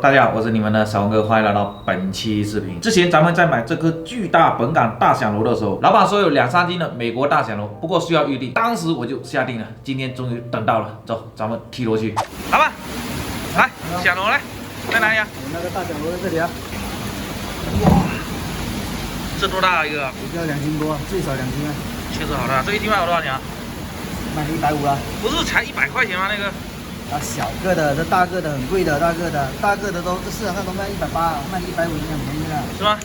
大家好，我是你们的小文哥，欢迎来到本期视频。之前咱们在买这颗巨大本港大响螺的时候，老板说有2-3斤的美国大响螺，不过需要预定，当时我就下定了，今天终于等到了，走，咱们踢螺去。老板，来，响螺来，在哪里啊？那个大响螺在这里啊。哇，这多大一个？一个2斤多，最少2斤啊。确实好大，这一斤卖我多少钱啊？卖150啊。不是才100块钱吗？那个？啊，小个的，这大个的很贵的，大个的都这市场上都卖180，卖150已经很便宜了。是吗？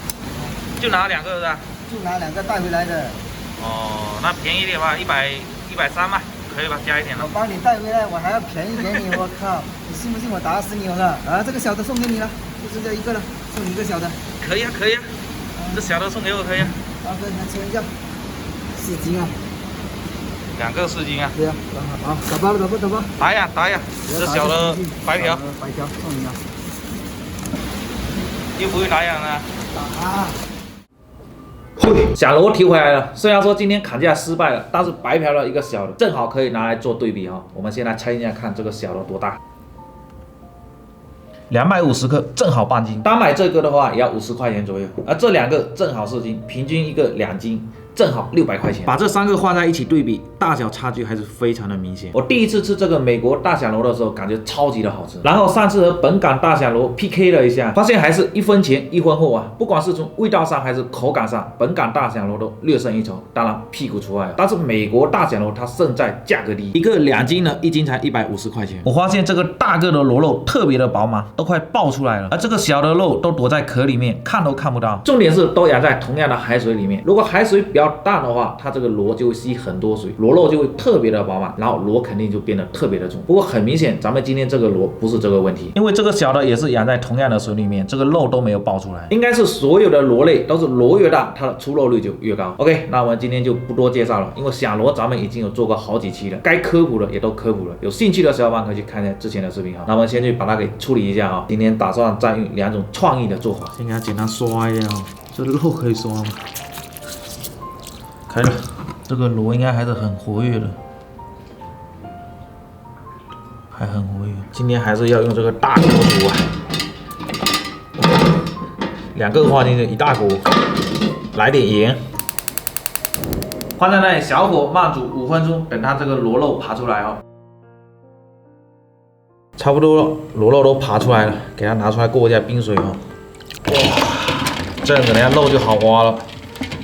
就拿2个是吧？就拿2个带回来的。哦，那便宜一点吧，130吧，可以吧？加一点了。我帮你带回来，我还要便宜给你，我靠！你信不信我打死你？我靠！啊，这个小的送给你了，就剩这一个了，送你一个小的。可以啊，可以啊，这小的送给我可以啊。大哥，你来称一下，4斤啊。2个4斤啊。对啊，好，打包了，打包。打呀，这小的白条。白条送你了。又不会打烊啊？打。响螺提回来了，虽然说今天砍价失败了，但是白嫖了一个小的，正好可以拿来做对比哈。我们先来称一下，看这个小的多大。250克，正好半斤。单买这个的话也要50块钱左右，而这2个正好4斤，平均一个2斤。正好600块钱，把这3个放在一起对比，大小差距还是非常的明显。我第一次吃这个美国大响螺的时候，感觉超级的好吃。然后上次和本港大响螺 PK 了一下，发现还是1分钱1分货啊！不管是从味道上还是口感上，本港大响螺都略胜一筹。当然屁股除外，但是美国大响螺它胜在价格低，一个2斤呢，1斤才150块钱。我发现这个大个的螺肉特别的饱满，都快爆出来了，而这个小的肉都躲在壳里面，看都看不到。重点是都养在同样的海水里面，如果海水比较淡的话，它这个螺就会吸很多水，螺肉就会特别的饱满，然后螺肯定就变得特别的重。不过很明显，咱们今天这个螺不是这个问题，因为这个小的也是养在同样的水里面，这个肉都没有爆出来。应该是所有的螺类都是螺越大，它的出肉率就越高。OK， 那我们今天就不多介绍了，因为响螺咱们已经有做过好几期了，该科普的也都科普了，有兴趣的小伙伴可以去看一下之前的视频哈。那我们先去把它给处理一下哈。今天打算再用2种创意的做法，先给它简单刷一下哈。这肉可以刷吗？可以了，这个螺应该还是很活跃的，还很活跃。今天还是要用这个大锅煮啊，2个放进去1大锅，来点盐，放在那里小火慢煮5分钟，等它这个螺肉爬出来哦。差不多了，螺肉都爬出来了，给它拿出来过一下冰水哦。哇，这样子人家肉就好挖了。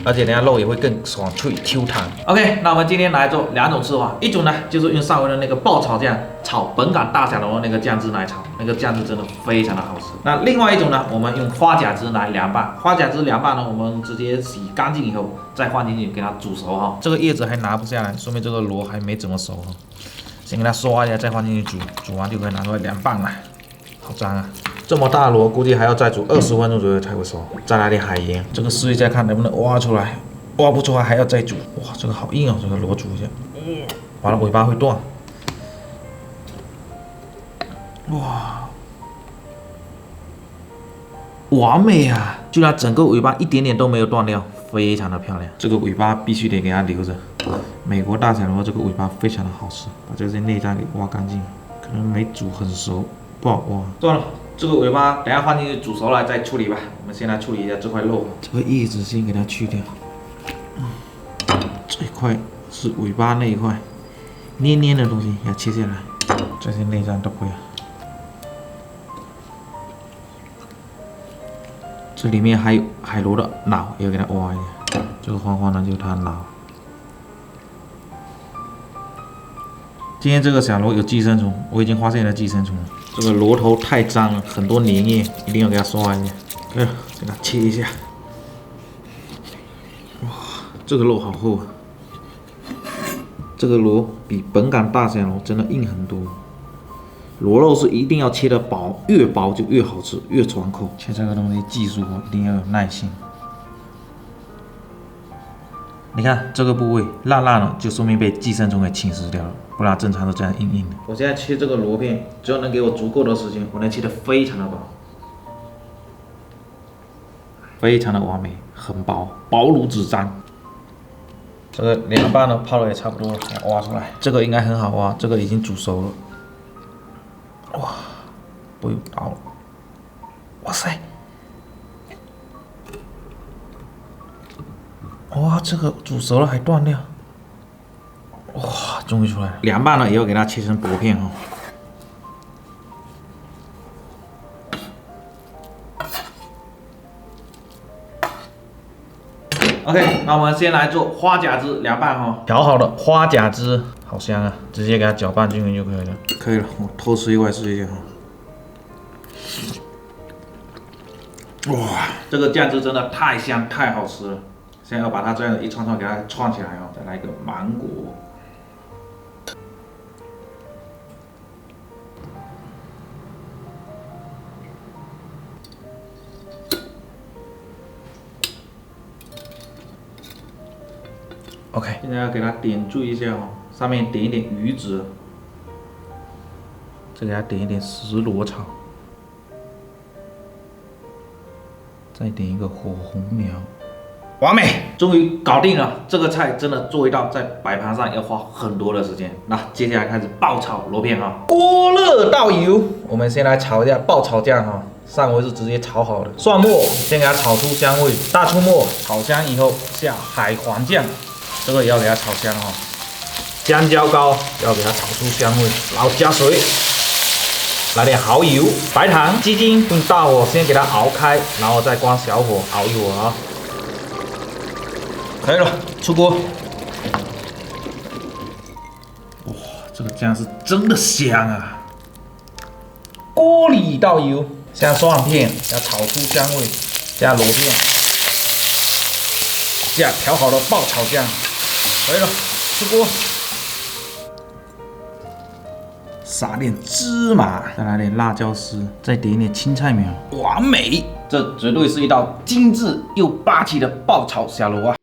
而且等下肉也会更爽脆 Q 弹。OK， 那我们今天来做2种吃法，一种呢就是用上回的那个爆炒酱炒本港大响螺的那个酱汁来炒，那个酱汁真的非常的好吃。那另外一种呢，我们用花甲汁来凉拌，花甲汁凉拌呢，我们直接洗干净以后再放进去给它煮熟哈。这个叶子还拿不下来，说明这个螺还没怎么熟哈。先给它刷一下，再放进去煮，煮完就可以拿出来凉拌了。好脏啊！这么大的螺，估计还要再煮20分钟左右才会熟。再来点海盐，这个试一下看能不能挖出来，挖不出来还要再煮。哇，这个好硬哦，这个螺煮一下，完了尾巴会断。哇，完美啊！居然整个尾巴一点点都没有断掉，非常的漂亮。这个尾巴必须得给它留着。美国大响螺这个尾巴非常的好吃，把这些内脏给挖干净，可能没煮很熟，不好挖。算了。这个尾巴等下放进去煮熟了再处理吧。我们先来处理一下这块肉，这个叶子先给它去掉。这一块是尾巴那一块黏黏的东西，要切下来。这些内脏都不要。这里面还有海螺的脑，也要给它挖一下。这个黄黄的就是它的脑。今天这个响螺有寄生虫，我已经发现了寄生虫了。这个螺头太脏了，很多粘液，一定要给它刷一下。可以了，给它切一下。哇，这个肉好厚啊！这个螺比本港大响螺真的硬很多。螺肉是一定要切得薄，越薄就越好吃，越爽口。切这个东西技术一定要有耐心。你看这个部位烂烂了，就说明被寄生虫给侵蚀掉了，不然正常都这样硬硬的。我现在切这个螺片，只要能给我足够的时间，我能切得非常的薄，非常的完美，很薄，薄如纸张。这个凉拌呢泡的也差不多了，给它挖出来。这个应该很好挖，这个已经煮熟了。哇，不用刀了。哇塞！哇，这个煮熟了还断掉。哇，终于出来了。凉拌了以后，给它切成薄片哦。OK， 那我们先来做花甲汁凉拌哈。调好的花甲汁，好香啊！直接给它搅拌均匀就可以了。可以了，我偷吃一块试一下哈。哇，这个酱汁真的太香太好吃了！现在要把它这样一串串给它串起来哦，再来一个芒果。OK， 现在要给它点缀一下哦，上面点一点鱼子，再给它点一点石螺草，再点一个火红苗，完美，终于搞定了。这个菜真的做一道在摆盘上要花很多的时间。那接下来开始爆炒螺片哈，锅热倒油，我们先来炒一下爆炒酱哈。上回是直接炒好的，蒜末先给它炒出香味，大葱末炒香以后下海黄酱。这个也要给它炒香哦，香蕉膏要给它炒出香味，然后加水，来点蚝油、白糖、鸡精，用大火先给它熬开，然后再关小火熬一会儿啊。可以了，出锅。哇，这个酱是真的香啊！锅里倒油，下蒜片，要炒出香味，加螺片，下调好的爆炒酱。可以了，出锅，撒点芝麻，再来点辣椒丝，再点一点青菜苗，完美！这绝对是一道精致又霸气的爆炒小螺啊！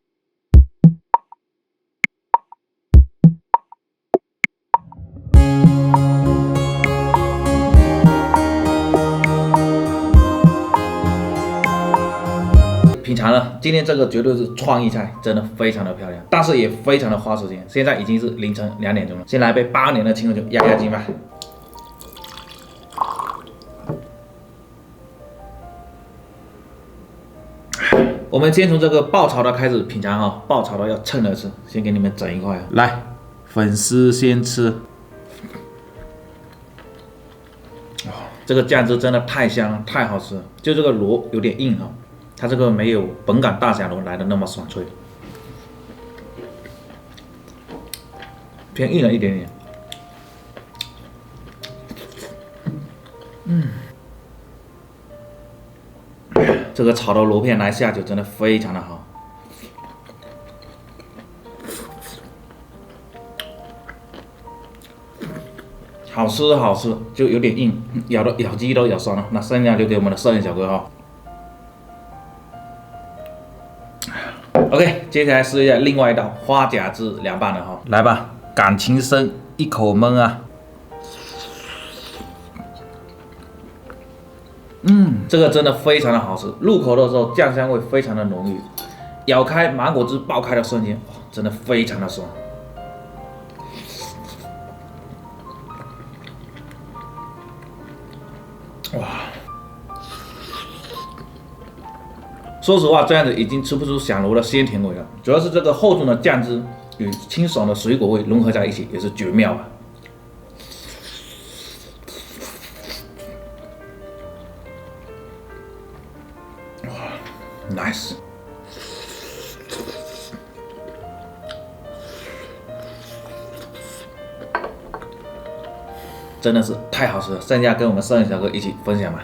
品尝了，今天这个绝对是创意菜，真的非常的漂亮，但是也非常的花时间。现在已经是凌晨2点钟了，先来杯8年的清酒压压惊吧。我们先从这个爆炒的开始品尝哈，爆炒的要趁热吃，先给你们整一块，来，粉丝先吃。这个酱汁真的太香了，太好吃了，就这个螺有点硬哈。它这个没有本港大峡螺来的那么爽脆，偏硬了一点点。这个炒的螺片来下酒真的非常的好，好吃好吃，就有点硬，咬肌都咬酸了。那剩下留给我们的摄影小哥哈。OK， 接下来试一下另外一道花甲汁凉拌的哈，来吧，感情深，一口闷啊。这个真的非常的好吃，入口的时候酱香味非常的浓郁，咬开芒果汁爆开的瞬间，哇，真的非常的爽。哇！说实话，这样子已经吃不出响螺的鲜甜味了，主要是这个厚重的酱汁与清爽的水果味融合在一起，也是绝妙啊！哇 ，nice！ 真的是太好吃了，剩下跟我们摄影小哥一起分享吧。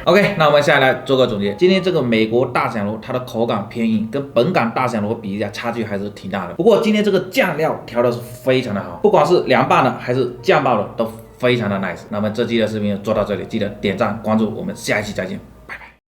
OK， 那我们下来做个总结。今天这个美国大响螺，它的口感偏硬，跟本港大响螺比一下，差距还是挺大的。不过今天这个酱料调的是非常的好，不管是凉拌的还是酱爆的，都非常的 nice。那么这期的视频就做到这里，记得点赞关注，我们下一期再见。